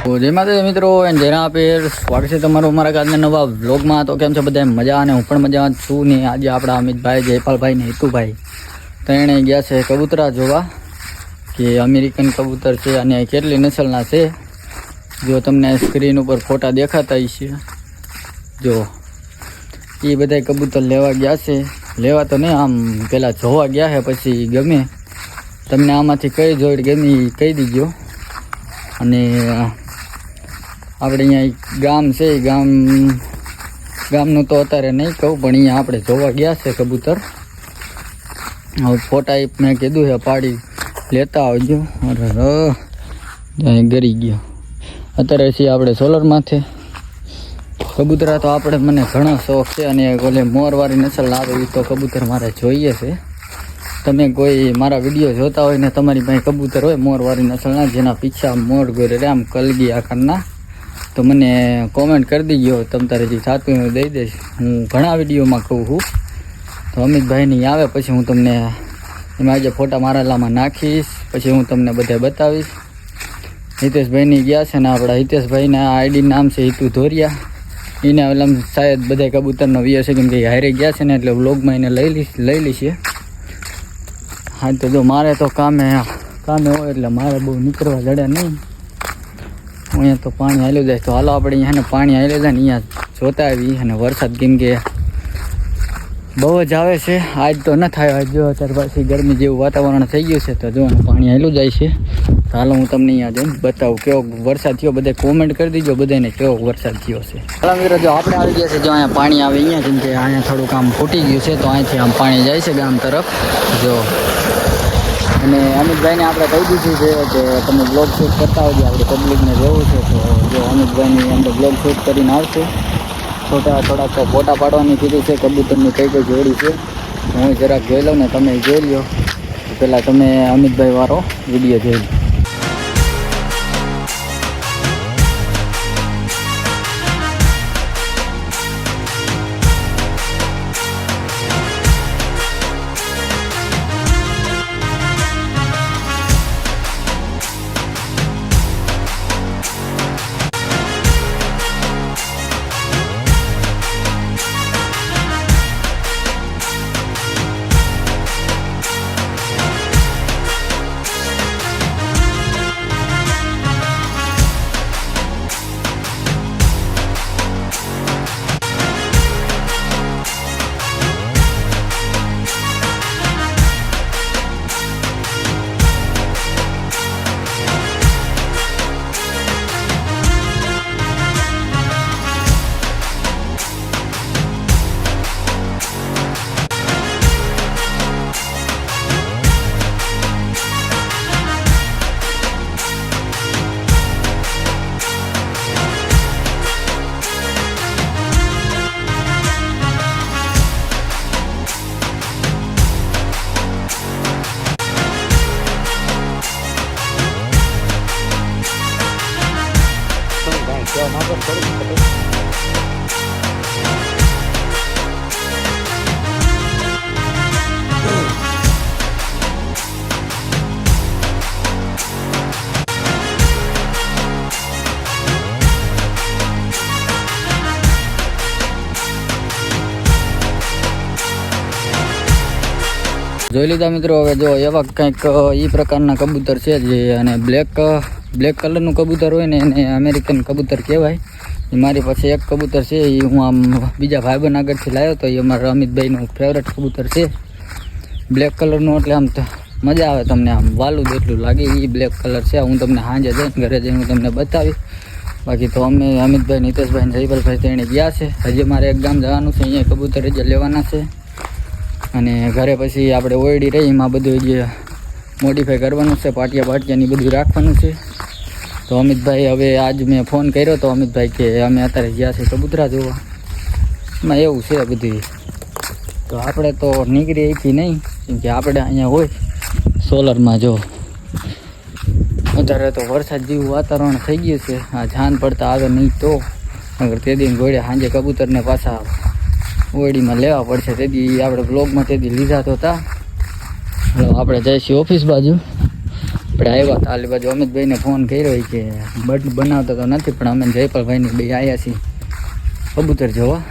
તો જય માતાજી મિત્રો એન્ડ જય રાપેર સ્વાગત છે તમારું અમારા આજના નવા વ્લોગમાં. તો કેમ છે બધા મજા? અને હું પણ મજામાં છું ને. આજે આપણા અમિતભાઈ, જયપાલભાઈ ને હિતુભાઈ ત્રણે ગયા છે કબૂતરા જોવા કે અમેરિકન કબૂતર છે અને કેટલી નસલના છે. જો તમને સ્ક્રીન ઉપર ફોટા દેખાતા હશે, જો એ બધા કબૂતર લેવા ગયા છે. લેવા તો નહીં, આમ પહેલાં જોવા ગયા છે, પછી ગમે તમને આમાંથી કઈ જોડ ગમી કહી દીજો. અને આપણે અહીંયા ગામ છે, ગામનું તો અત્યારે નહીં કહું, પણ અહીંયા આપણે જોવા ગયા છે કબૂતર. હવે ફોટા મેં કીધું છે પાડી લેતા આવજો. અરે ગરી ગયો. અત્યારે છીએ આપણે સોલરમાંથી. કબૂતરા તો આપણે મને ઘણો શોખ છે અને ઓલે મોરવાળી નસલ આવે એ તો કબૂતર મારે જોઈએ છે. તમે કોઈ મારા વિડીયો જોતા હોય ને તમારી પાસે કબૂતર હોય મોરવાળી નસલના, જેના પીછા મોર ગોરે આમ કલગી આકારના, તો મને કોમેન્ટ કરી દીજો. તમે તારે જે થતું હું દઈ દઈશ. હું ઘણા વિડીયોમાં કહું છું. તો અમિતભાઈની આવે પછી હું તમને એમાં આજે ફોટા મારાલામાં નાખીશ, પછી હું તમને બધા બતાવીશ. હિતેશભાઈની ગયા છે ને, આપણા હિતેશભાઈના આઈડી નામ છે હિતુ ધોરિયા. એને ઓલામ શાયદ બધા કબૂતરનો વિયર છે, કેમ કે હારે ગયા છે ને એટલે વ્લોગમાં એને લઈ લઈશે. હા તો જો મારે તો કામે હોય એટલે મારે બહુ નીકળવા જડે નહીં. અહીંયા તો પાણી હાલ્યું જાય. તો હાલો આપણે અહીંયા પાણી હાલ્યું જાય ને અહીંયા જોતા આવી. અને વરસાદ કેમ કે બહુ જ આવે છે, આજ તો ન થાય. આજ જો અત્યારે પાછી ગરમી જેવું વાતાવરણ થઈ ગયું છે. તો જો પાણી હાલ્યું જાય છે. તો હાલો હું તમને અહીંયા જઈને બતાવું કેવો વરસાદ થયો. બધા કોમેન્ટ કરી દીજો બધાને કેવો વરસાદ થયો છે. હાલો મિત્રો, જો આપણે આવી ગયા છે, જો અહીંયા પાણી આવે અહીંયા, કેમ કે અહીંયા થોડુંક આમ ફૂટી ગયું છે, તો અહીંથી આમ પાણી જાય છે ગામ તરફ. જો અને અમિતભાઈને આપણે કહી દીધું છે કે તમે બ્લોગ શૂટ કરતા આવજો, આપણે પબ્લિકને જોવું છે. તો જો અમિતભાઈની અંદર બ્લોગ શૂટ કરીને આવશે. થોડાક ફોટા પાડવાની કીધું છે કબૂતરની કઈ કઈ જોડી છે. હું જરાક જોઈ લઉં ને તમે જોઈ લો. પહેલાં તમે અમિતભાઈ વાળો વિડીયો જોઈ લો. જોઈ લીધા મિત્રો. હવે જો એવા કંઈક એ પ્રકારના કબૂતર છે જે, અને બ્લેક કલરનું કબૂતર હોય ને એને અમેરિકન કબૂતર કહેવાય. એ મારી પાસે એક કબૂતર છે, એ હું આમ બીજા ભાઈબંધ આગળથી લાવ્યો તો. એ અમારા અમિતભાઈનું ફેવરેટ કબૂતર છે બ્લેક કલરનું. એટલે આમ મજા આવે, તમને આમ વાલું જેટલું લાગે એ બ્લેક કલર છે. હું તમને સાંજે જઈને ઘરે જઈને હું તમને બતાવીશ. બાકી તો અમે અમિતભાઈ, નીતેશભાઈ, જયપાલભાઈ તેણે ગયા છે. હજી મારે એક ગામ જવાનું છે, અહીંયા કબૂતર જ લેવાના છે. અને ઘરે પછી આપણે ઓયડી રહી એમાં બધું જે મોડિફાઈ કરવાનું છે, પાટિયાની બધું રાખવાનું છે. તો અમિતભાઈ, હવે આજ મેં ફોન કર્યો તો અમિતભાઈ કે અમે અત્યારે ગયા છે કબૂતરા જોવા. એમાં એવું છે બધું. તો આપણે તો નીકળી શકી નહીં, કેમ કે આપણે અહીંયા હોય સોલરમાં. જો અત્યારે તો વરસાદ જેવું વાતાવરણ થઈ ગયું છે. આ જાન પડતા આવે નહીં તો, અગર તે દી ઘોડે સાંજે કબૂતરને પાછા ઓયડીમાં લેવા પડશે. તેથી આપણે બ્લોગમાં તેથી લીધા તો હતા. આપણે જઈશું ઓફિસ બાજુ. આપણે આવ્યા હતા આલી બાજુ અમિતભાઈને ફોન કર્યો હોય કે બર્ડ બનાવતા તો નથી પણ અમે જયપાલભાઈની બે આવ્યા છીએ કબૂતર જોવા.